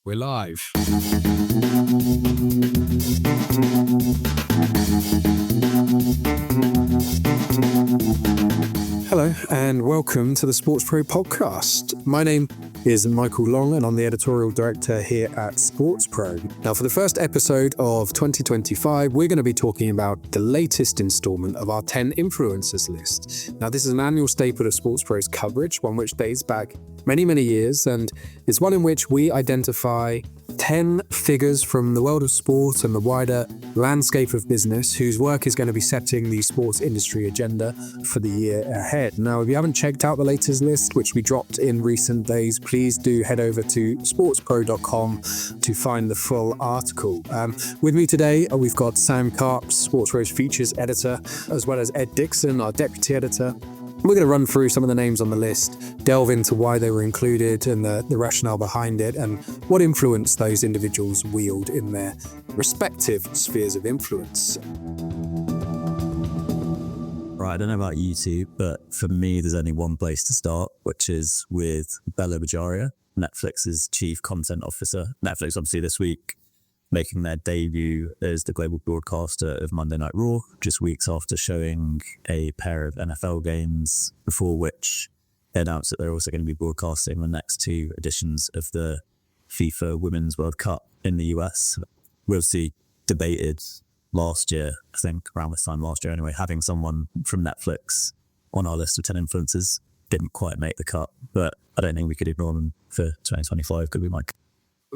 We're live. Hello and welcome to the Sports Pro podcast. My name is Michael Long and I'm the editorial director here at Sports Pro. Now, for the first episode of 2025, we're going to be talking about the latest installment of our 10 influencers list. Now, this is an annual staple of Sports Pro's coverage, one which dates back many years, and it's one in which we identify 10 figures from the world of sport and the wider landscape of business whose work is going to be setting the sports industry agenda for the year ahead. Now, if you haven't checked out the latest list, which we dropped in recent days, please do head over to sportspro.com to find the full article. With me today, we've got Sam Karp, Sports Pro's features editor, as well as Ed Dixon, our deputy editor. We're going to run through some of the names on the list, delve into why they were included and the rationale behind it, and what influence those individuals wield in their respective spheres of influence. Right, I don't know about you two, but for me, there's only one place to start, which is with Bella Bajaria, Netflix's chief content officer. Netflix, obviously, this week making their debut as the global broadcaster of Monday Night Raw, just weeks after showing a pair of NFL games, before which they announced that they're also going to be broadcasting the next two editions of the FIFA Women's World Cup in the US. We obviously debated last year, I think around this time last year anyway, having someone from Netflix on our list of 10 influencers. Didn't quite make the cut, but I don't think we could ignore them for 2025, could we, Mike?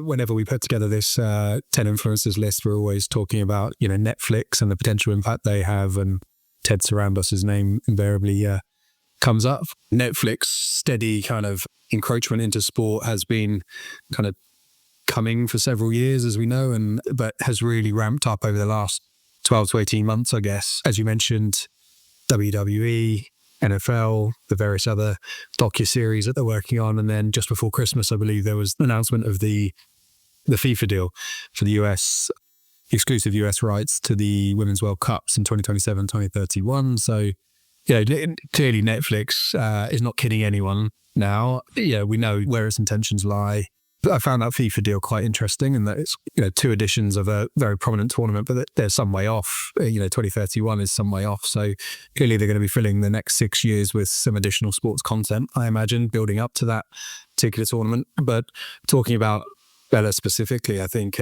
Whenever we put together this 10 influencers list, we're always talking about, Netflix and the potential impact they have, and Ted Sarambos's name invariably comes up. Netflix steady kind of encroachment into sport has been kind of coming for several years, as we know, but has really ramped up over the last 12 to 18 months, I guess. As you mentioned, WWE, NFL, the various other docuseries that they're working on. And then just before Christmas, I believe there was an announcement of the FIFA deal for the US, exclusive US rights to the Women's World Cups in 2027, 2031. So, clearly Netflix is not kidding anyone now. We know where its intentions lie. I found that FIFA deal quite interesting, and that it's two editions of a very prominent tournament, but they're some way off. 2031 is some way off. So clearly they're going to be filling the next 6 years with some additional sports content, I imagine, building up to that particular tournament. But talking about Bella specifically, I think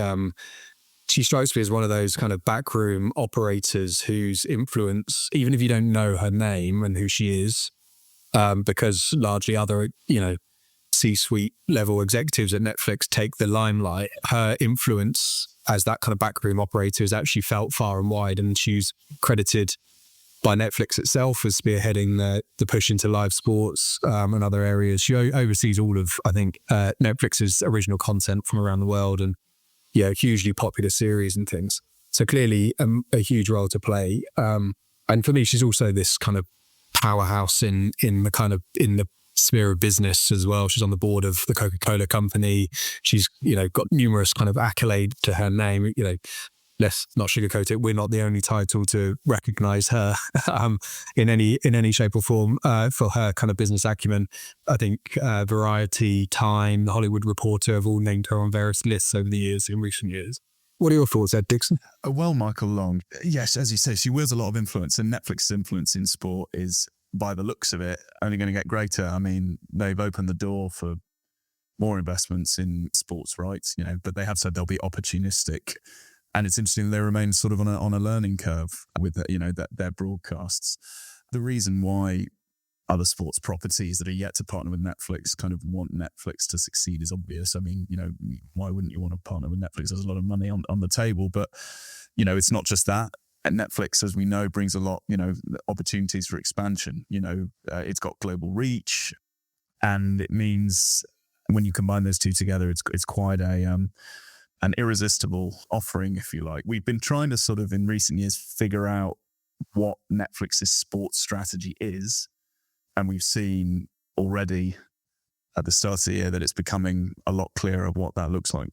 she strikes me as one of those kind of backroom operators whose influence, even if you don't know her name and who she is, because largely other, C-suite level executives at Netflix take the limelight, her influence as that kind of backroom operator is actually felt far and wide, and she's credited by Netflix itself as spearheading the push into live sports and other areas. She oversees all of, I think, Netflix's original content from around the world, and hugely popular series and things. So clearly a huge role to play. And for me, she's also this kind of powerhouse in the sphere of business as well. She's on the board of the Coca-Cola company. She's, got numerous kind of accolades to her name. Let's not sugarcoat it. We're not the only title to recognize her in any shape or form for her kind of business acumen. I think Variety, Time, The Hollywood Reporter have all named her on various lists over the years, in recent years. What are your thoughts, Ed Dixon? Well, Michael Long, yes, as you say, she wields a lot of influence, and Netflix's influence in sport is, by the looks of it, only going to get greater. I mean, they've opened the door for more investments in sports rights, but they have said they'll be opportunistic. And it's interesting, they remain sort of on a learning curve with their broadcasts. The reason why other sports properties that are yet to partner with Netflix kind of want Netflix to succeed is obvious. I mean, why wouldn't you want to partner with Netflix? There's a lot of money on the table, but it's not just that. And Netflix, as we know, brings a lot, opportunities for expansion. It's got global reach, and it means when you combine those two together, it's quite an irresistible offering, if you like. We've been trying to sort of in recent years figure out what Netflix's sports strategy is, and we've seen already at the start of the year that it's becoming a lot clearer what that looks like.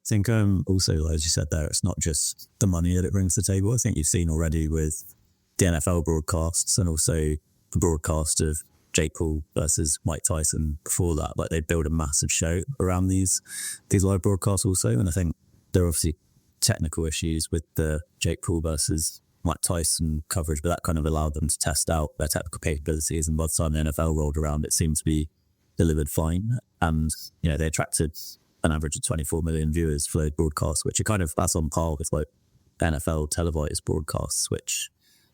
I think also, as you said there, it's not just the money that it brings to the table. I think you've seen already with the NFL broadcasts and also the broadcast of Jake Paul versus Mike Tyson before that, like they build a massive show around these live broadcasts also. And I think there are obviously technical issues with the Jake Paul versus Mike Tyson coverage, but that kind of allowed them to test out their technical capabilities. And by the time the NFL rolled around, it seemed to be delivered fine. And, they attracted an average of 24 million viewers for those broadcasts, which are kind of, that's on par with like NFL televised broadcasts, which,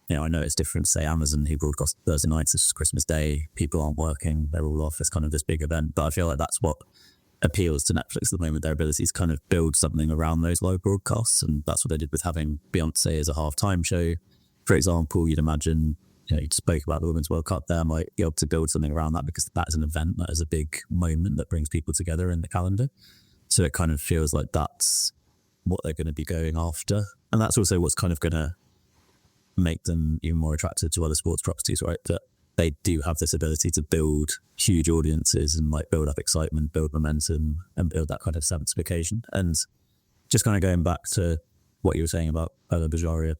I know it's different. Say Amazon, who broadcast Thursday nights, this is Christmas Day, people aren't working, they're all off. It's kind of this big event. But I feel like that's what appeals to Netflix at the moment, their ability to kind of build something around those live broadcasts. And that's what they did with having Beyonce as a halftime show. For example, you'd imagine, you spoke about the Women's World Cup there, might be able to build something around that because that is an event, that is a big moment that brings people together in the calendar. So it kind of feels like that's what they're going to be going after. And that's also what's kind of going to make them even more attractive to other sports properties, right? That they do have this ability to build huge audiences and like build up excitement, build momentum, and build that kind of sanctification. And just kind of going back to what you were saying about Bella Bajaria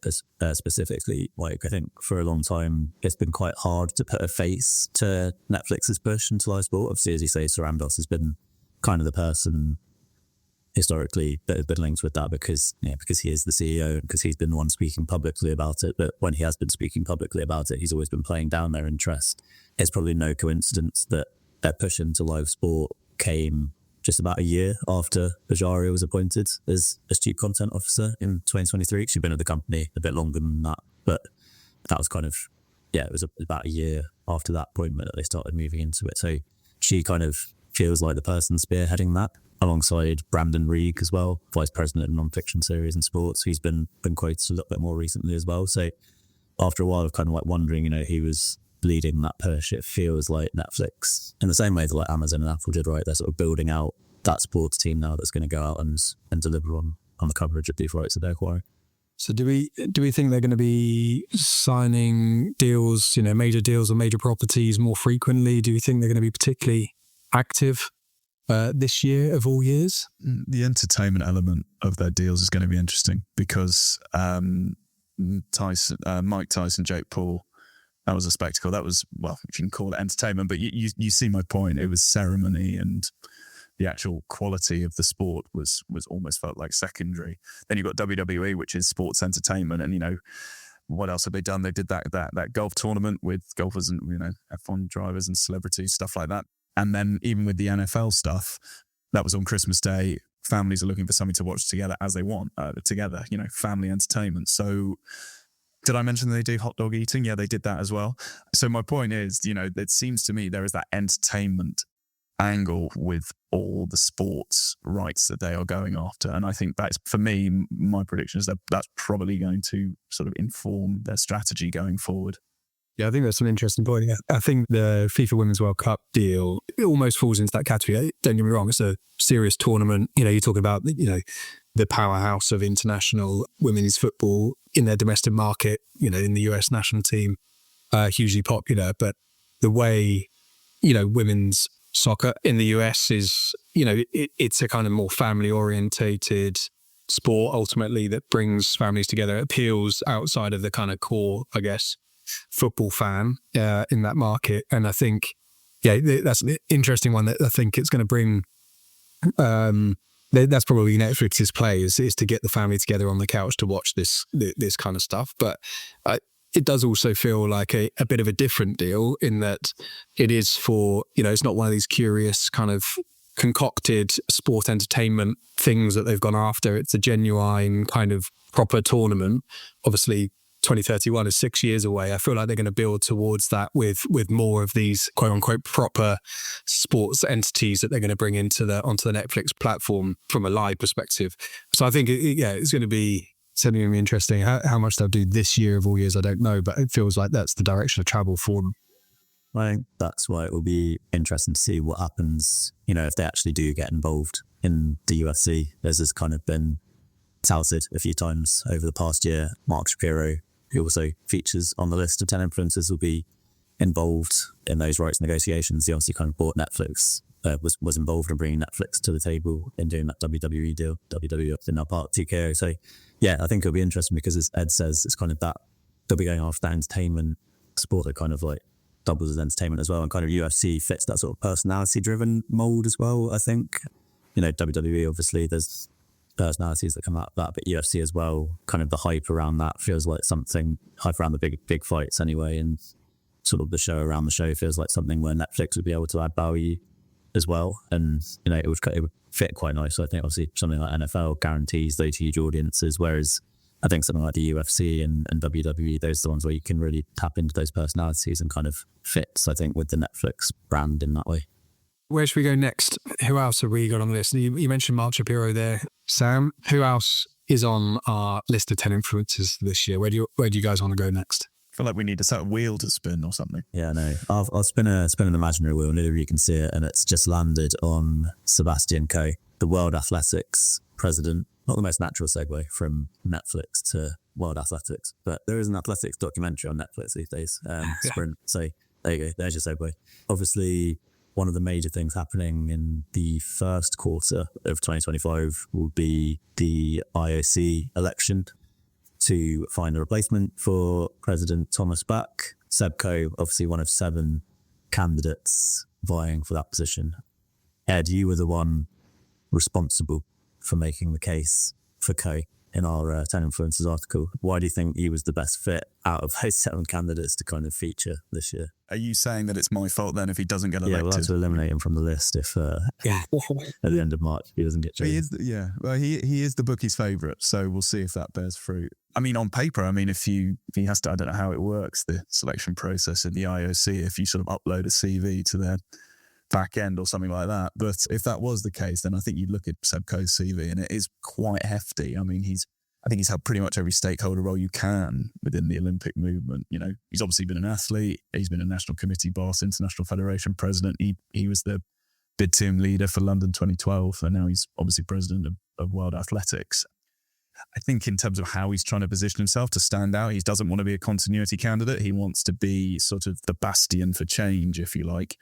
specifically, like I think for a long time it's been quite hard to put a face to Netflix's push into live sport. Obviously, as you say, Sarandos has been kind of the person historically that has been linked with that because he is the CEO and because he's been the one speaking publicly about it. But when he has been speaking publicly about it, he's always been playing down their interest. It's probably no coincidence that their push into live sport came just about a year after Bajaria was appointed as Chief Content Officer in 2023. She'd been at the company a bit longer than that, but that was kind of, it was about a year after that appointment that they started moving into it. So she kind of feels like the person spearheading that, alongside Brandon Reig as well, Vice President of Non-Fiction Series and Sports. He's been quoted a little bit more recently as well. So after a while of kind of like wondering, he was leading that push. It feels like Netflix, in the same way that like Amazon and Apple did, right? They're sort of building out that sports team now that's going to go out and deliver on the coverage of these rights that they're acquiring. So do we think they're going to be signing deals, major deals or major properties more frequently? Do you think they're going to be particularly active this year of all years? The entertainment element of their deals is going to be interesting because Mike Tyson, Jake Paul, that was a spectacle. That was, well, if you can call it entertainment, but you see my point. It was ceremony, and the actual quality of the sport was almost felt like secondary. Then you've got WWE, which is sports entertainment, and what else have they done? They did that golf tournament with golfers and F1 drivers and celebrities, stuff like that. And then even with the NFL stuff, that was on Christmas Day. Families are looking for something to watch together as they want, together, family entertainment. So did I mention they do hot dog eating? Yeah, they did that as well. So my point is, it seems to me there is that entertainment angle with all the sports rights that they are going after. And I think that's, for me, my prediction is that that's probably going to sort of inform their strategy going forward. Yeah, I think that's an interesting point. Yeah. I think the FIFA Women's World Cup deal, it almost falls into that category. Don't get me wrong, it's a serious tournament. You're talking about, the powerhouse of international women's football in their domestic market, in the US national team, hugely popular. But the way, women's soccer in the US is, it's a kind of more family orientated sport ultimately that brings families together, appeals outside of the kind of core, I guess, football fan in that market. And I think, that's an interesting one that I think it's going to bring. That's probably Netflix's play is to get the family together on the couch to watch this kind of stuff. But it does also feel like a bit of a different deal in that it is for, it's not one of these curious kind of concocted sport entertainment things that they've gone after. It's a genuine kind of proper tournament. Obviously, 2031 is 6 years away. I feel like they're going to build towards that with more of these quote unquote proper sports entities that they're going to bring onto the Netflix platform from a live perspective. So I think it's going to be certainly going to be interesting. How much they'll do this year of all years, I don't know, but it feels like that's the direction of travel for them. I think that's why it will be interesting to see what happens, if they actually do get involved in the UFC. There's this kind of been touted a few times over the past year. Mark Shapiro, who also features on the list of 10 influencers, will be involved in those rights negotiations. He obviously kind of bought Netflix, was involved in bringing Netflix to the table in doing that WWE deal. WWE is now part of TKO. So yeah, I think it'll be interesting because, as Ed says, it's kind of that they'll be going after that entertainment sport that kind of like doubles as entertainment as well. And kind of UFC fits that sort of personality-driven mold as well, I think. You know, WWE, obviously, there's personalities that come out of that, but UFC as well, kind of the hype around that feels like something, hype around the big fights anyway, and sort of the show around the show feels like something where Netflix would be able to add value as well. And, you know, it would fit quite nice. So I think obviously something like NFL guarantees those huge audiences, whereas I think something like the UFC and WWE, those are the ones where you can really tap into those personalities and kind of fits, I think, with the Netflix brand in that way. Where should we go next? Who else have we got on the list? You mentioned Mark Shapiro there. Sam, who else is on our list of 10 influencers this year? Where do you guys want to go next? I feel like we need a set of wheel to spin or something. Yeah, no. I'll spin an imaginary wheel, neither of you can see it, and it's just landed on Sebastian Coe, the World Athletics president. Not the most natural segue from Netflix to World Athletics, but there is an athletics documentary on Netflix these days, Sprint. So there you go, there's your segue. Obviously, one of the major things happening in the first quarter of 2025 will be the IOC election to find a replacement for President Thomas Bach. Seb Coe, obviously one of 7 candidates vying for that position. Ed, you were the one responsible for making the case for Coe in our 10 Influencers article. Why do you think he was the best fit out of those 7 candidates to kind of feature this year? Are you saying that it's my fault then if he doesn't get elected? Yeah, we'll have to eliminate him from the list if at the end of March he doesn't get chosen. He is the bookie's favourite, so we'll see if that bears fruit. I mean, on paper, if he has to, I don't know how it works, the selection process in the IOC, if you sort of upload a CV to their back end or something like that. But if that was the case, then I think you'd look at Seb Coe's CV and it is quite hefty. I think he's had pretty much every stakeholder role you can within the Olympic movement. You know, he's obviously been an athlete. He's been a national committee boss, international federation president. He was the bid team leader for London 2012, and now he's obviously president of World Athletics. I think in terms of how he's trying to position himself to stand out, he doesn't want to be a continuity candidate. He wants to be sort of the bastion for change, if you like.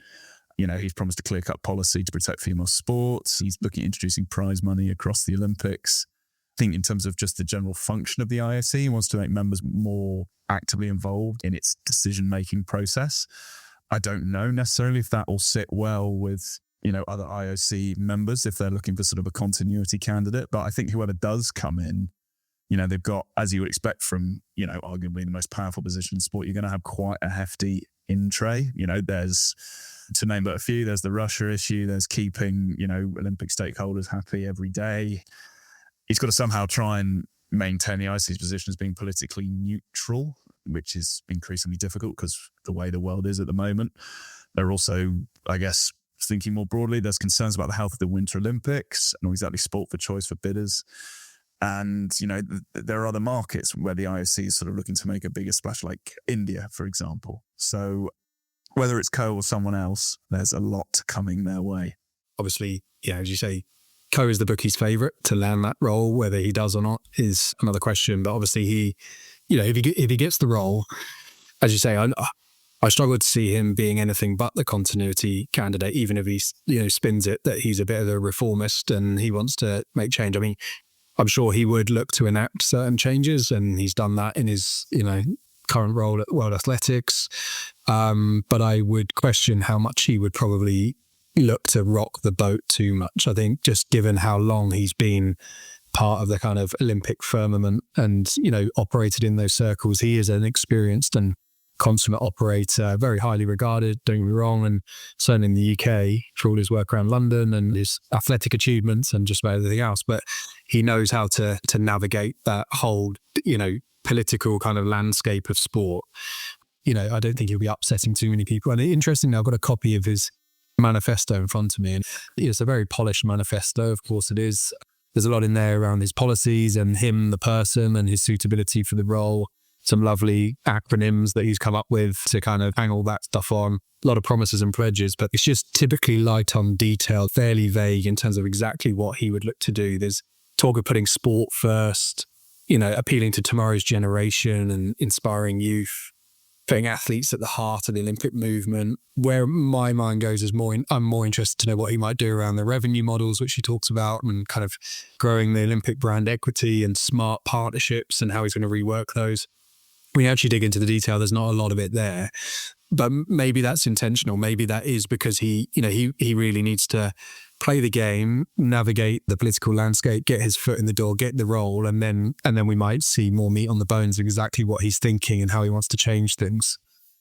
You know, he's promised a clear-cut policy to protect female sports. He's looking at introducing prize money across the Olympics. I think in terms of just the general function of the IOC, he wants to make members more actively involved in its decision-making process. I don't know necessarily if that will sit well with, you know, other IOC members if they're looking for sort of a continuity candidate. But I think whoever does come in, you know, they've got, as you would expect from, you know, arguably the most powerful position in sport, you're going to have quite a hefty in-tray. You know, there's, to name but a few, there's the Russia issue, there's keeping, you know, Olympic stakeholders happy every day. He's got to somehow try and maintain the IOC's position as being politically neutral, which is increasingly difficult because the way the world is at the moment. They're also, I guess, thinking more broadly, there's concerns about the health of the Winter Olympics, not exactly sport for choice for bidders. And, you know, there are other markets where the IOC is sort of looking to make a bigger splash, like India, for example. So whether it's Coe or someone else, there's a lot coming their way. Obviously, yeah, as you say, Coe is the bookie's favourite to land that role. Whether he does or not is another question. But obviously he, you know, if he gets the role, as you say, I struggle to see him being anything but the continuity candidate, even if he, you know, spins it that he's a bit of a reformist and he wants to make change. I mean, I'm sure he would look to enact certain changes, and he's done that in his, you know, current role at World Athletics. But I would question how much he would probably look to rock the boat too much. I think just given how long he's been part of the kind of Olympic firmament and, you know, operated in those circles, he is an experienced and consummate operator, very highly regarded, don't get me wrong, and certainly in the UK for all his work around London and his athletic achievements and just about everything else. But he knows how to navigate that whole, you know, political kind of landscape of sport. You know, I don't think he'll be upsetting too many people. And interestingly, I've got a copy of his manifesto in front of me, and it's a very polished manifesto. Of course it is. There's a lot in there around his policies and him, the person, and his suitability for the role. Some lovely acronyms that he's come up with to kind of hang all that stuff on. A lot of promises and pledges, but it's just typically light on detail, fairly vague in terms of exactly what he would look to do. There's talk of putting sport first, you know, appealing to tomorrow's generation and inspiring youth, putting athletes at the heart of the Olympic movement. Where my mind goes is I'm more interested to know what he might do around the revenue models, which he talks about, and kind of growing the Olympic brand equity and smart partnerships and how he's going to rework those. When you actually dig into the detail, there's not a lot of it there. But maybe that's intentional. Maybe that is because he really needs to play the game, navigate the political landscape, get his foot in the door, get the role, and then we might see more meat on the bones of exactly what he's thinking and how he wants to change things.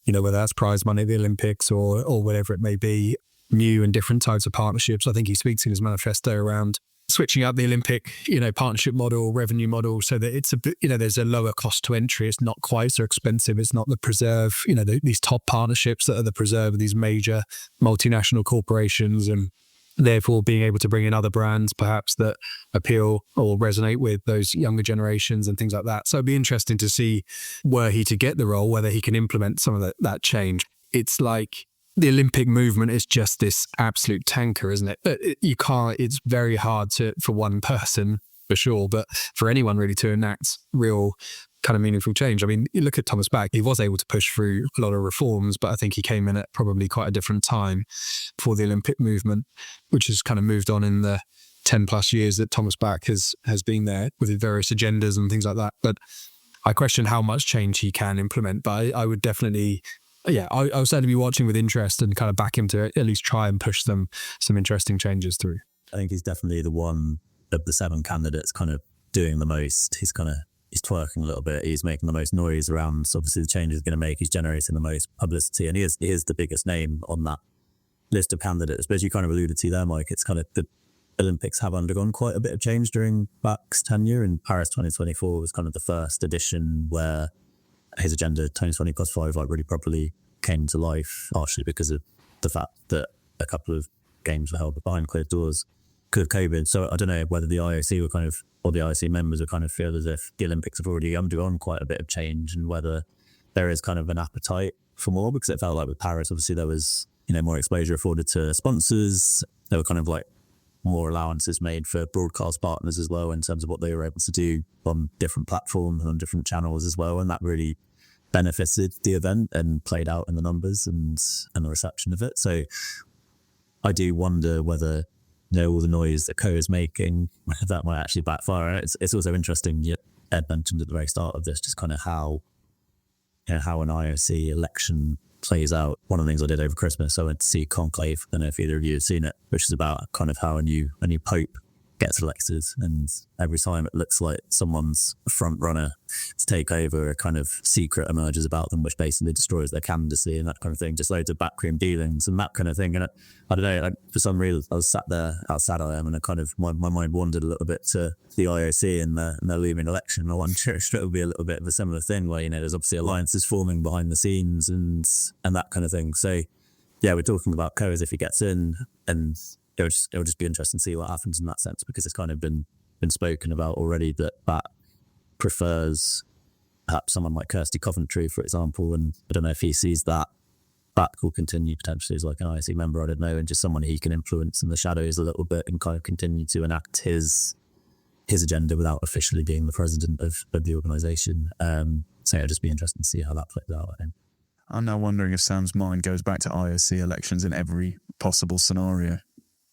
Whether that's prize money at the Olympics or whatever it may be, new and different types of partnerships. I think he speaks in his manifesto around switching up the Olympic, partnership model, revenue model, so that it's a bit, there's a lower cost to entry. It's not quite so expensive. It's not the preserve, these top partnerships that are the preserve of these major multinational corporations, and therefore being able to bring in other brands perhaps that appeal or resonate with those younger generations and things like that. So it'd be interesting to see, were he to get the role, whether he can implement some of that change. It's like the Olympic movement is just this absolute tanker, isn't it? It's very hard for one person, for sure, but for anyone really to enact real kind of meaningful change. I mean, you look at Thomas Bach, he was able to push through a lot of reforms, but I think he came in at probably quite a different time for the Olympic movement, which has kind of moved on in the 10 plus years that Thomas Bach has been there with his various agendas and things like that. But I question how much change he can implement, but I would definitely... I'll certainly be watching with interest and kind of back him to at least try and push some interesting changes through. I think he's definitely the one of the 7 candidates kind of doing the most. He's twerking a little bit. He's making the most noise around, so obviously the change he's going to make. He's generating the most publicity, and he is the biggest name on that list of candidates. But as you kind of alluded to there, Mike, it's kind of the Olympics have undergone quite a bit of change during Bach's tenure, and Paris 2024 was kind of the first edition where his agenda 2020+5 really properly came to life, partially because of the fact that a couple of games were held behind closed doors because of COVID. So I don't know whether the IOC or the IOC members would kind of feel as if the Olympics have already undergone quite a bit of change, and whether there is kind of an appetite for more, because it felt like with Paris, obviously there was, more exposure afforded to sponsors. There were kind of more allowances made for broadcast partners as well in terms of what they were able to do on different platforms and on different channels as well. And that really benefited the event and played out in the numbers and the reception of it. So I do wonder whether, all the noise that Co is making, that might actually backfire. It's also interesting, Ed mentioned at the very start of this, just kind of how an IOC election plays out. One of the things I did over Christmas, I went to see Conclave. I don't know if either of you have seen it, which is about kind of how a new pope gets elected, and every time it looks like someone's front runner to take over, a kind of secret emerges about them, which basically destroys their candidacy and that kind of thing. Just loads of backroom dealings and that kind of thing. And I don't know, for some reason, I was sat there, how sad I am, and I kind of my mind wandered a little bit to the IOC and their looming election. I wonder if it'll be a little bit of a similar thing where there's obviously alliances forming behind the scenes and that kind of thing. So yeah, we're talking about Co as if he gets in, and it'll just be interesting to see what happens in that sense, because it's kind of been spoken about already that prefers perhaps someone like Kirsty Coventry, for example, and I don't know if he sees that will continue potentially as an IOC member, I don't know, and just someone he can influence in the shadows a little bit and kind of continue to enact his agenda without officially being the president of the organisation. So it'll just be interesting to see how that plays out, I think. I'm now wondering if Sam's mind goes back to IOC elections in every possible scenario.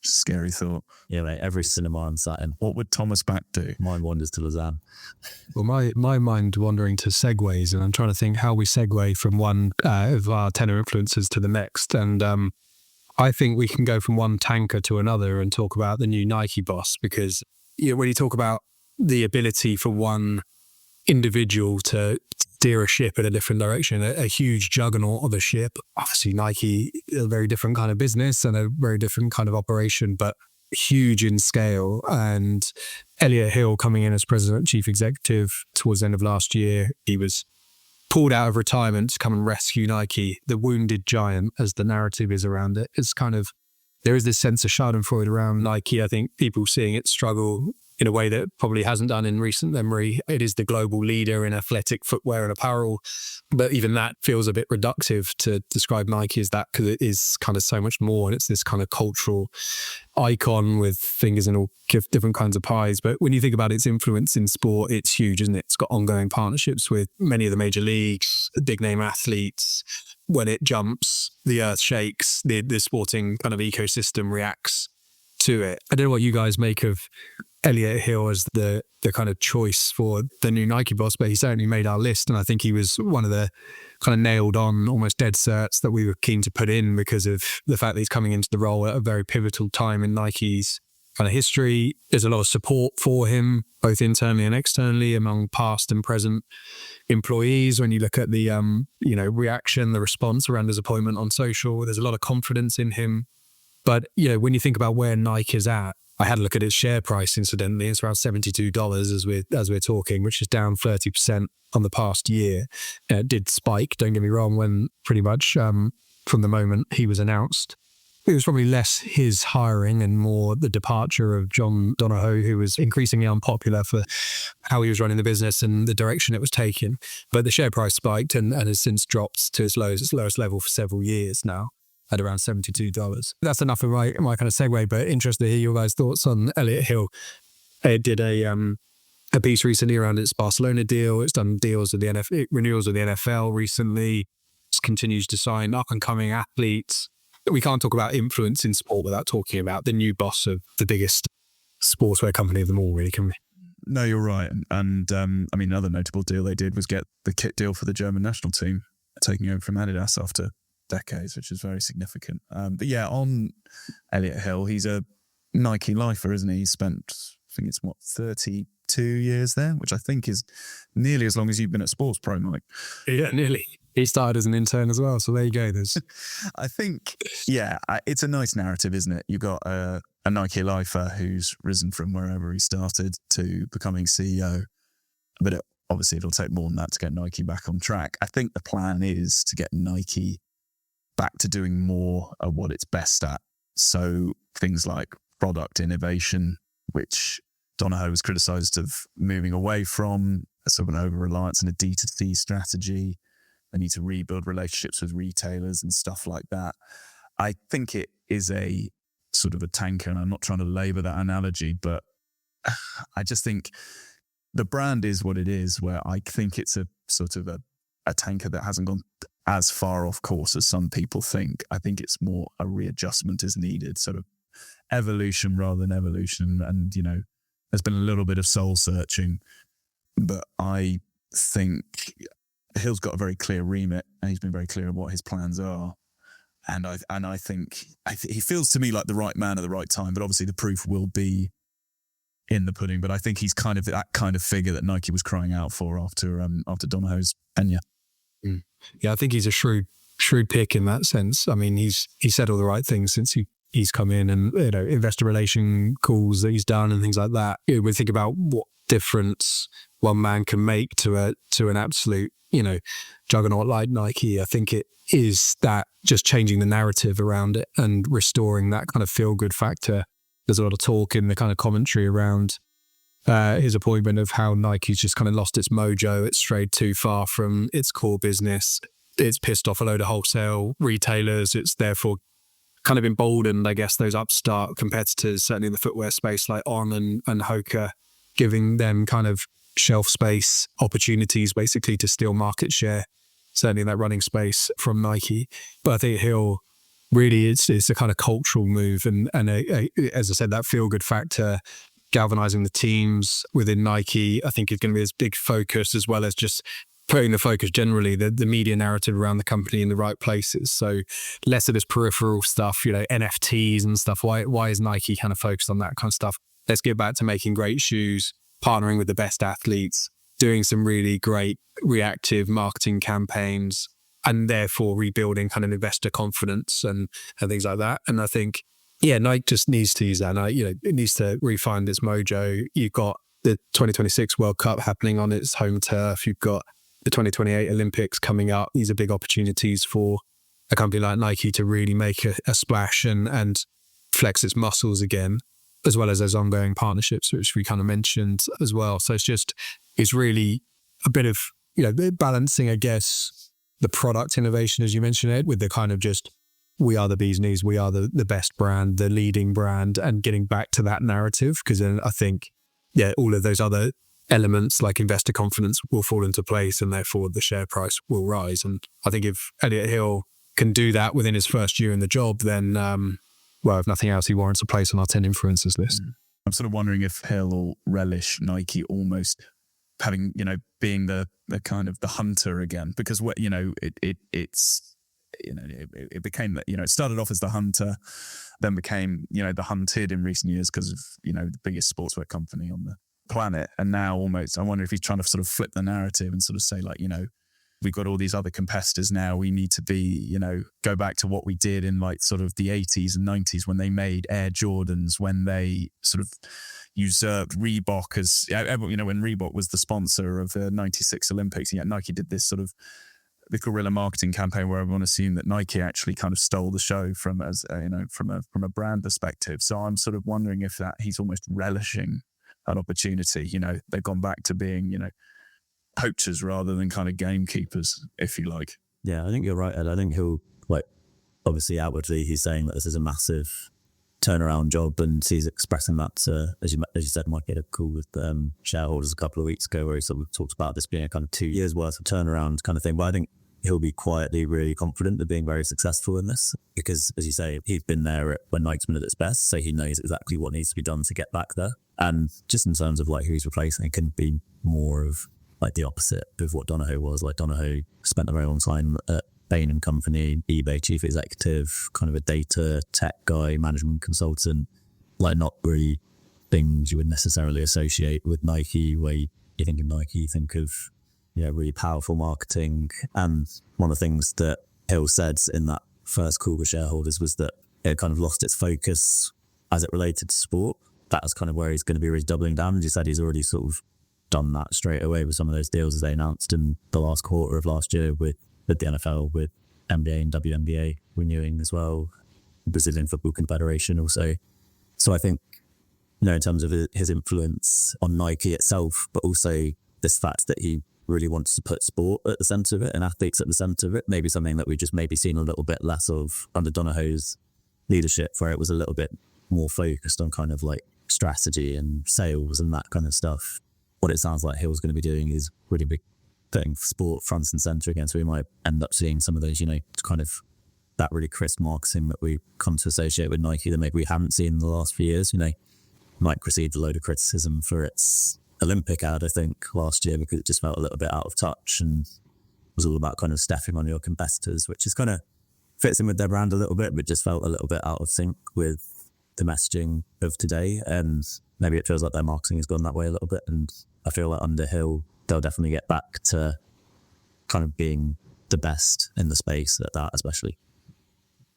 Scary thought. Yeah, mate, every cinema I'm sat in. What would Thomas Bach do? Mine wanders to Lausanne. Well, my mind wandering to segues, and I'm trying to think how we segue from one of our tenor influencers to the next. And I think we can go from one tanker to another and talk about the new Nike boss, because when you talk about the ability for one individual to steer a ship in a different direction, a huge juggernaut of a ship. Obviously, Nike, a very different kind of business and a very different kind of operation, but huge in scale. And Elliot Hill coming in as president, chief executive towards the end of last year, he was pulled out of retirement to come and rescue Nike, the wounded giant, as the narrative is around it. It's kind of, there is this sense of schadenfreude around Nike. I think people seeing it struggle in a way that probably hasn't done in recent memory. It is the global leader in athletic footwear and apparel, but even that feels a bit reductive to describe Nike as that, because it is kind of so much more, and it's this kind of cultural icon with fingers in all different kinds of pies. But when you think about its influence in sport, it's huge, isn't it? It's got ongoing partnerships with many of the major leagues, big name athletes. When it jumps, the earth shakes, the sporting kind of ecosystem reacts to it. I don't know what you guys make of Elliot Hill as the kind of choice for the new Nike boss, but he certainly made our list. And I think he was one of the kind of nailed on, almost dead certs that we were keen to put in because of the fact that he's coming into the role at a very pivotal time in Nike's kind of history. There's a lot of support for him, both internally and externally, among past and present employees. When you look at the, reaction, the response around his appointment on social, there's a lot of confidence in him. But, when you think about where Nike is at, I had a look at its share price, incidentally. It's around $72 as we're talking, which is down 30% on the past year. It did spike, don't get me wrong, when pretty much from the moment he was announced. It was probably less his hiring and more the departure of John Donahoe, who was increasingly unpopular for how he was running the business and the direction it was taking. But the share price spiked and has since dropped to its lowest level for several years now, at around $72. That's enough of my kind of segue, but interested to hear your guys' thoughts on Elliot Hill. It did a piece recently around its Barcelona deal. It's done deals with the renewals with the NFL recently. It continues to sign up-and-coming athletes. We can't talk about influence in sport without talking about the new boss of the biggest sportswear company of them all, really, can we? No, you're right. And another notable deal they did was get the kit deal for the German national team, taking over from Adidas after decades, which is very significant. But yeah, on Elliot Hill, he's a Nike lifer, isn't he? He spent, I think it's 32 years there, which I think is nearly as long as you've been at Sports Pro, Mike. Yeah, nearly. He started as an intern as well, so there you go. I think, it's a nice narrative, isn't it? You've got a Nike lifer who's risen from wherever he started to becoming CEO, but obviously it'll take more than that to get Nike back on track. I think the plan is to get Nike back to doing more of what it's best at. So things like product innovation, which Donahoe was criticised of moving away from, sort of an over-reliance on a D2C strategy. They need to rebuild relationships with retailers and stuff like that. I think it is a sort of a tanker, and I'm not trying to labour that analogy, but I just think the brand is what it is, where I think it's a sort of a tanker that hasn't gone as far off course as some people think. I think it's more a readjustment is needed, sort of evolution rather than evolution. And, there's been a little bit of soul searching, but I think Hill's got a very clear remit and he's been very clear of what his plans are. And I think he feels to me like the right man at the right time, but obviously the proof will be in the pudding. But I think he's kind of that kind of figure that Nike was crying out for after Donahoe's tenure. Mm. Yeah, I think he's a shrewd pick in that sense. I mean, he's said all the right things since he's come in, and investor relation calls that he's done and things like that. We think about what difference one man can make to an absolute juggernaut like Nike. I think it is that just changing the narrative around it and restoring that kind of feel good factor. There's a lot of talk in the kind of commentary around his appointment of how Nike's just kind of lost its mojo. It's strayed too far from its core business. It's pissed off a load of wholesale retailers. It's therefore kind of emboldened, I guess, those upstart competitors, certainly in the footwear space, like On and Hoka, giving them kind of shelf space opportunities basically to steal market share, certainly in that running space from Nike. But I think Hill really it's a kind of cultural move and as I said, that feel good factor, galvanizing the teams within Nike, I think is going to be this big focus, as well as just putting the focus generally, the media narrative around the company in the right places. So less of this peripheral stuff, NFTs and stuff. Why is Nike kind of focused on that kind of stuff? Let's get back to making great shoes, partnering with the best athletes, doing some really great reactive marketing campaigns, and therefore rebuilding kind of investor confidence and things like that. And I think, Nike just needs to use that. And it needs to refine its mojo. You've got the 2026 World Cup happening on its home turf. You've got the 2028 Olympics coming up. These are big opportunities for a company like Nike to really make a splash and flex its muscles again, as well as those ongoing partnerships, which we kind of mentioned as well. So it's really a bit of, balancing, I guess, the product innovation, as you mentioned, Ed, with the kind of just, we are the bee's knees, we are the best brand, the leading brand, and getting back to that narrative. Because then I think, all of those other elements like investor confidence will fall into place and therefore the share price will rise. And I think if Elliot Hill can do that within his first year in the job, then, if nothing else, he warrants a place on our 10 influencers list. I'm sort of wondering if he'll relish Nike almost having, being the kind of the hunter again, because it became that, it started off as the hunter, then became, the hunted in recent years because of, the biggest sportswear company on the planet. And now almost, I wonder if he's trying to sort of flip the narrative and sort of say like, we've got all these other competitors now. We need to be, go back to what we did in like sort of the 80s and 90s when they made Air Jordans, when they sort of usurped Reebok as, when Reebok was the sponsor of the 96 Olympics. And yet Nike did this sort of the guerrilla marketing campaign where everyone assumed that Nike actually kind of stole the show from a brand perspective. So I'm sort of wondering if that he's almost relishing that opportunity. They've gone back to being, poachers rather than kind of gamekeepers, if you like. Yeah, I think you're right, Ed. I think he'll, obviously outwardly he's saying that this is a massive turnaround job, and he's expressing that to, as you said, Mike had a call with shareholders a couple of weeks ago where he sort of talked about this being a kind of 2 years worth of turnaround kind of thing. But I think he'll be quietly really confident of being very successful in this because, as you say, he's been there when Nike's been at its best, so he knows exactly what needs to be done to get back there. And just in terms of who he's replacing, it can be more of the opposite of what Donohoe was. Donohoe spent a very long time at Bain & Company, eBay chief executive, kind of a data tech guy, management consultant, not really things you would necessarily associate with Nike. Where you think of Nike, you think of really powerful marketing. And one of the things that Hill said in that first call with shareholders was that it kind of lost its focus as it related to sport. That's kind of where he's going to be really doubling down. And he said he's already sort of done that straight away with some of those deals as they announced in the last quarter of last year with the NFL, with NBA and WNBA renewing as well, Brazilian Football Confederation also. So I think, in terms of his influence on Nike itself, but also this fact that he really wants to put sport at the centre of it and athletes at the centre of it, maybe something that we've just maybe seen a little bit less of under Donohoe's leadership, where it was a little bit more focused on kind of strategy and sales and that kind of stuff. What it sounds like Hill's going to be doing is really big putting sport front and centre again. So we might end up seeing some of those, kind of that really crisp marketing that we come to associate with Nike that maybe we haven't seen in the last few years. Nike received a load of criticism for its Olympic ad, I think, last year because it just felt a little bit out of touch and was all about kind of stepping on your competitors, which is kind of fits in with their brand a little bit, but just felt a little bit out of sync with the messaging of today. And maybe it feels like their marketing has gone that way a little bit. And I feel like under Hill, they'll definitely get back to kind of being the best in the space at that, especially.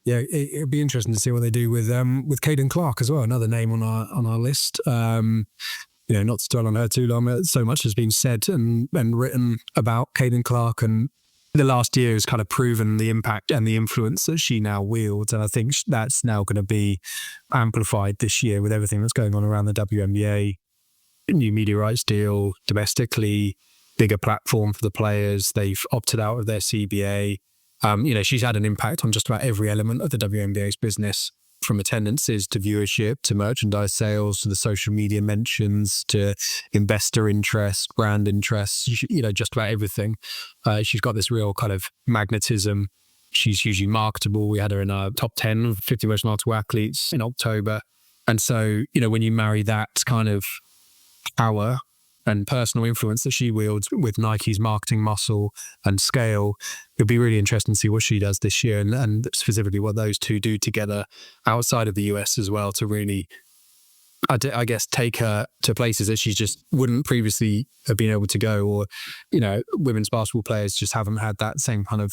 Yeah, it'd be interesting to see what they do with Caden Clark as well, another name on our list. Not to dwell on her too long, so much has been said and written about Caden Clark, and the last year has kind of proven the impact and the influence that she now wields. And I think that's now going to be amplified this year with everything that's going on around the WNBA. New media rights deal domestically, bigger platform for the players. They've opted out of their CBA. She's had an impact on just about every element of the WNBA's business, from attendances to viewership to merchandise sales to the social media mentions to investor interest, brand interest, just about everything. She's got this real kind of magnetism. She's hugely marketable. We had her in our top 10 of 50 most marketable athletes in October. And so, when you marry that kind of power and personal influence that she wields with Nike's marketing muscle and scale, it'd be really interesting to see what she does this year and specifically what those two do together outside of the US as well to really, I guess, take her to places that she just wouldn't previously have been able to go, or, women's basketball players just haven't had that same kind of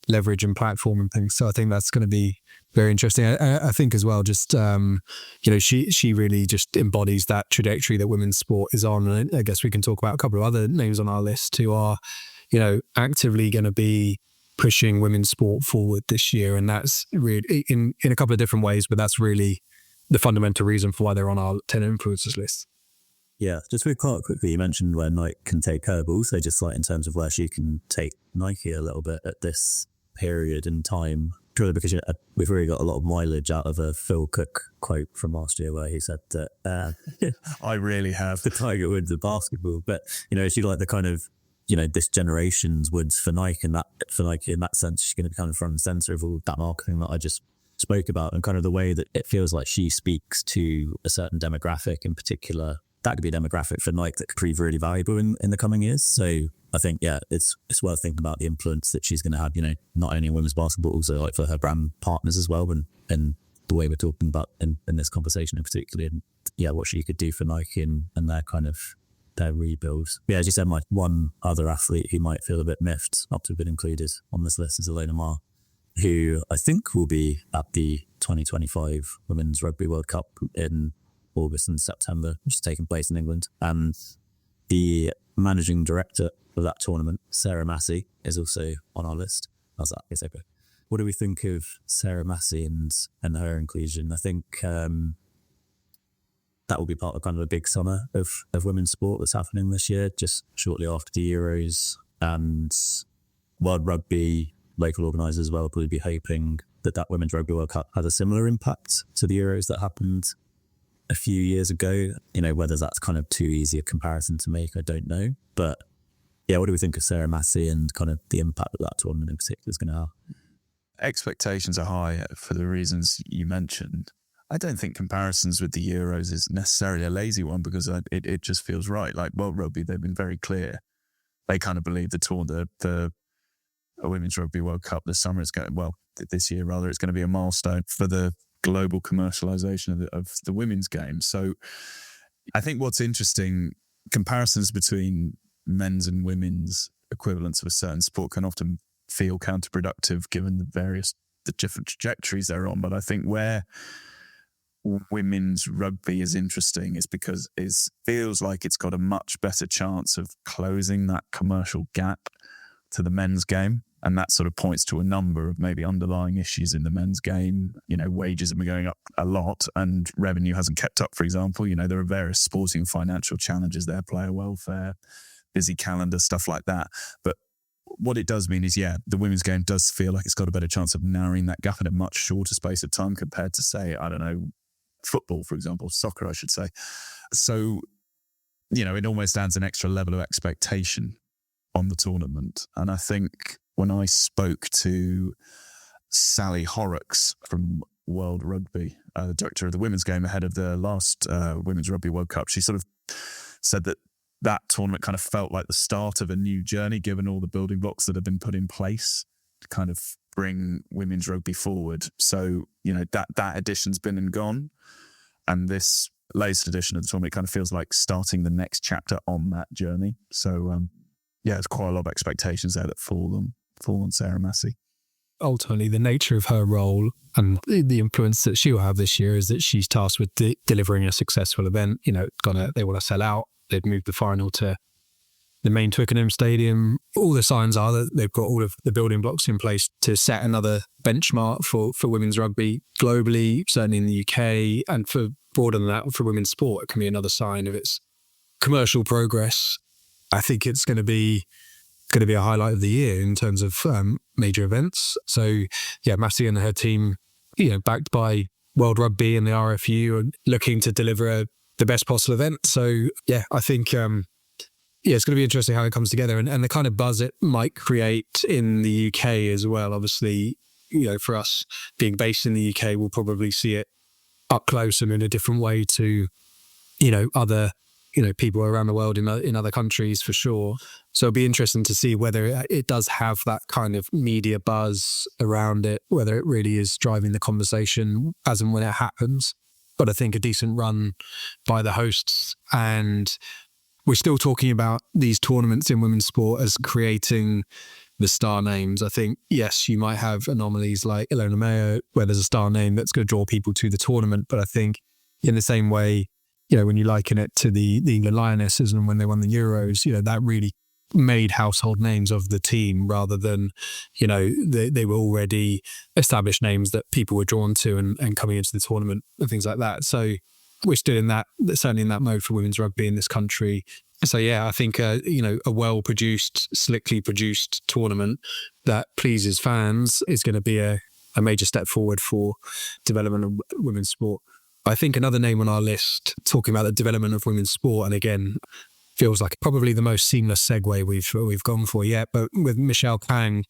leverage and platform and things. So I think that's going to be very interesting. I think as well, just, she really just embodies that trajectory that women's sport is on. And I guess we can talk about a couple of other names on our list who are, actively going to be pushing women's sport forward this year. And that's really in a couple of different ways, but that's really the fundamental reason for why they're on our 10 influencers list. Yeah, just really quite quickly, you mentioned where Nike can take her, but also just in terms of where she can take Nike a little bit at this period in time, purely because we've really got a lot of mileage out of a Phil Cook quote from last year where he said that I really have the Tiger Woods of basketball, but she the kind of this generation's Woods for Nike, and that in that sense she's going to be kind of front and center of all that marketing that I just spoke about, and kind of the way that it feels like she speaks to a certain demographic in particular. That could be a demographic for Nike that could prove really valuable in the coming years. So I think, yeah, it's worth thinking about the influence that she's going to have, not only in women's basketball, also like for her brand partners as well, and the way we're talking about in this conversation in particular, and yeah, what she could do for Nike and their kind of their rebuilds. Yeah, as you said, my one other athlete who might feel a bit miffed not to have been included on this list is Elena Maher, who I think will be at the 2025 Women's Rugby World Cup in August and September, which is taking place in England. And the managing director of that tournament, Sarah Massey, is also on our list. How's that? Yes, okay. What do we think of Sarah Massey and her inclusion? I think that will be part of kind of a big summer of women's sport that's happening this year, just shortly after the Euros. And World Rugby, local organisers as well, will probably be hoping that Women's Rugby World Cup has a similar impact to the Euros that happened a few years ago. Whether that's kind of too easy a comparison to make, I don't know. But yeah, what do we think of Sarah Massey and kind of the impact that tournament in particular is going to have? Expectations are high for the reasons you mentioned. I don't think comparisons with the Euros is necessarily a lazy one, because it just feels right. Like World Rugby, they've been very clear. They kind of believe the Women's Rugby World Cup this summer is this year rather, it's going to be a milestone for the global commercialization of the women's game. So I think what's interesting, comparisons between men's and women's equivalents of a certain sport can often feel counterproductive given the different trajectories they're on. But I think where women's rugby is interesting is because it feels like it's got a much better chance of closing that commercial gap to the men's game. And that sort of points to a number of maybe underlying issues in the men's game. Wages have been going up a lot and revenue hasn't kept up, for example. There are various sporting financial challenges there, player welfare, busy calendar, stuff like that. But what it does mean is, the women's game does feel like it's got a better chance of narrowing that gap in a much shorter space of time compared to, say, I don't know, football, for example, soccer, I should say. So, it almost adds an extra level of expectation on the tournament. And I think when I spoke to Sally Horrocks from World Rugby, the director of the women's game ahead of the last Women's Rugby World Cup, she sort of said that tournament kind of felt like the start of a new journey, given all the building blocks that have been put in place to kind of bring women's rugby forward. So, that edition's been and gone. And this latest edition of the tournament kind of feels like starting the next chapter on that journey. So, there's quite a lot of expectations there that fall on Sarah Massey. Ultimately, the nature of her role and the influence that she'll have this year is that she's tasked with delivering a successful event. They want to sell out. They've moved the final to the main Twickenham Stadium. All the signs are that they've got all of the building blocks in place to set another benchmark for women's rugby globally, certainly in the UK, and for broader than that, for women's sport. It can be another sign of its commercial progress. I think it's going to be a highlight of the year in terms of major events. So, Massey and her team, backed by World Rugby and the RFU, are looking to deliver the best possible event. So, I think, it's going to be interesting how it comes together and the kind of buzz it might create in the UK as well. Obviously, for us being based in the UK, we'll probably see it up close and in a different way to, other people around the world in other countries for sure. So it'll be interesting to see whether it does have that kind of media buzz around it, whether it really is driving the conversation as and when it happens. But I think a decent run by the hosts, and we're still talking about these tournaments in women's sport as creating the star names. I think, yes, you might have anomalies like Ilona Mayo, where there's a star name that's going to draw people to the tournament. But I think in the same way, when you liken it to the England Lionesses and when they won the Euros, that really made household names of the team rather than, they were already established names that people were drawn to and coming into the tournament and things like that. So we're still certainly in that mode for women's rugby in this country. So I think, a well-produced, slickly produced tournament that pleases fans is going to be a major step forward for development of women's sport. I think another name on our list, talking about the development of women's sport, and again, feels like probably the most seamless segue we've gone for yet. But with Michelle Kang,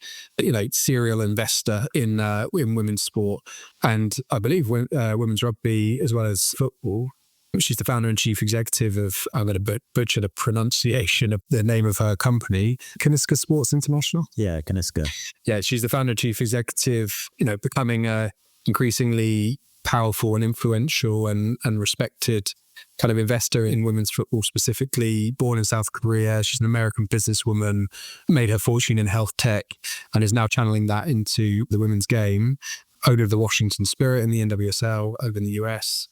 serial investor in women's sport, and I believe women's rugby as well as football. She's the founder and chief executive of, I'm going to butcher the pronunciation of the name of her company, Kaniska Sports International. Yeah, Kaniska. Yeah, she's the founder and chief executive, becoming a increasingly powerful and influential and respected kind of investor in women's football specifically. Born in South Korea, she's an American businesswoman, made her fortune in health tech, and is now channeling that into the women's game. Owner of the Washington Spirit in the NWSL over in the US.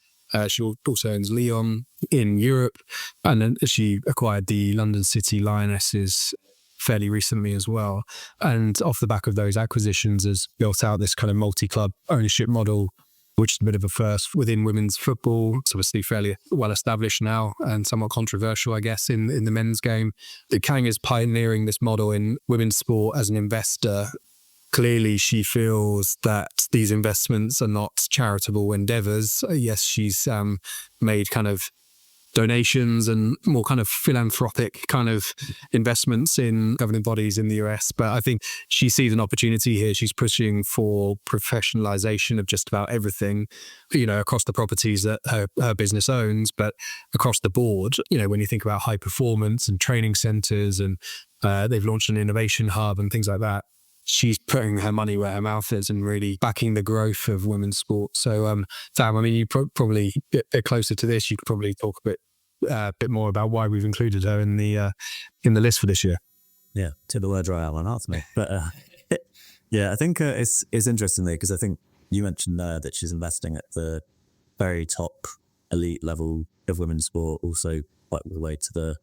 She also owns Lyon in Europe, and then she acquired the London City Lionesses fairly recently as well. And off the back of those acquisitions has built out this kind of multi-club ownership model, which is a bit of a first within women's football. It's obviously fairly well established now and somewhat controversial, I guess, in the men's game. Kang is pioneering this model in women's sport as an investor. Clearly, she feels that these investments are not charitable endeavors. Yes, she's made kind of donations and more kind of philanthropic kind of investments in governing bodies in the US. But I think she sees an opportunity here. She's pushing for professionalization of just about everything, across the properties that her business owns, but across the board. When you think about high performance and training centers, and they've launched an innovation hub and things like that. She's putting her money where her mouth is and really backing the growth of women's sport. So, Sam, I mean, you probably a bit closer to this. You could probably talk a bit more about why we've included her in the list for this year. Yeah, to the word dry Alan asked me. But yeah, I think it's interesting there because I think you mentioned that she's investing at the very top elite level of women's sport, also quite all the way to the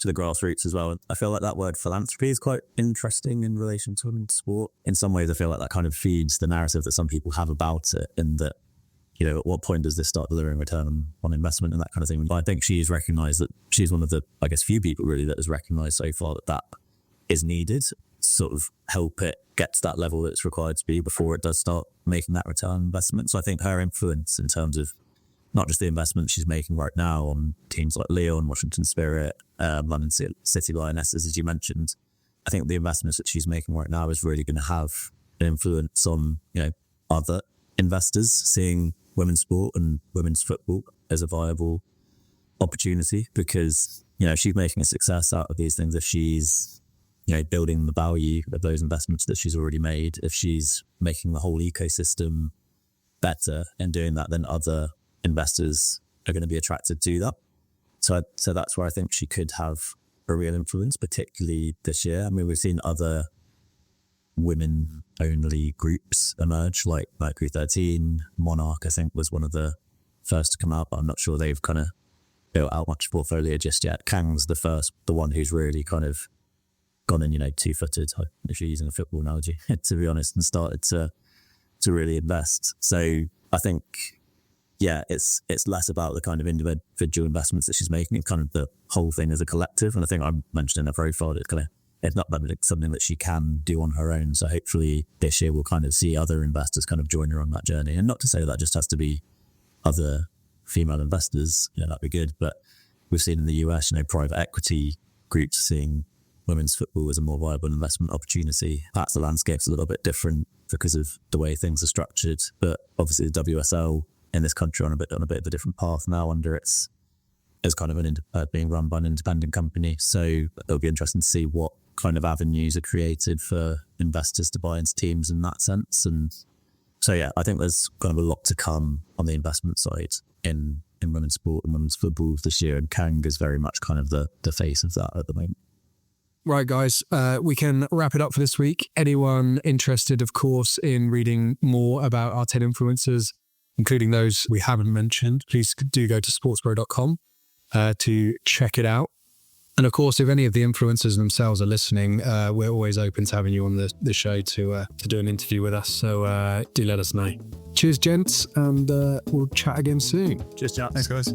grassroots as well. I feel like that word philanthropy is quite interesting in relation to women's sport. In some ways, I feel like that kind of feeds the narrative that some people have about it, and that, at what point does this start delivering return on investment and that kind of thing. But I think she's recognised that she's one of the, I guess, few people really that has recognised so far that is needed to sort of help it get to that level that it's required to be before it does start making that return on investment. So I think her influence in terms of not just the investments she's making right now on teams like Lyon, Washington Spirit, London City Lionesses, as you mentioned, I think the investments that she's making right now is really going to have an influence on, other investors seeing women's sport and women's football as a viable opportunity, because, she's making a success out of these things if she's, building the value of those investments that she's already made, if she's making the whole ecosystem better and doing that, then other investors are going to be attracted to that. So that's where I think she could have a real influence, particularly this year. I mean, we've seen other women-only groups emerge, like Mercury 13, Monarch, I think, was one of the first to come out, but I'm not sure they've kind of built out much portfolio just yet. Kang's the one who's really kind of gone in, two-footed, if you're using a football analogy, to be honest, and started to really invest. So I think, yeah, it's less about the kind of individual investments that she's making. It's kind of the whole thing as a collective. And I think I mentioned in her profile, it's not something that she can do on her own. So hopefully this year we'll kind of see other investors kind of join her on that journey. And not to say that just has to be other female investors, that'd be good. But we've seen in the US, private equity groups seeing women's football as a more viable investment opportunity. Perhaps the landscape's a little bit different because of the way things are structured. But obviously the WSL in this country on a bit of a different path now under its as kind of being run by an independent company. So it'll be interesting to see what kind of avenues are created for investors to buy into teams in that sense. And so, yeah, I think there's kind of a lot to come on the investment side in women's sport and women's football this year. And Kang is very much kind of the face of that at the moment. Right, guys, we can wrap it up for this week. Anyone interested, of course, in reading more about our 10 influencers, including those we haven't mentioned, please do go to sportspro.com to check it out. And of course, if any of the influencers themselves are listening, we're always open to having you on the show to do an interview with us. So do let us know. Cheers, gents, and we'll chat again soon. Cheers, chat. Thanks, guys.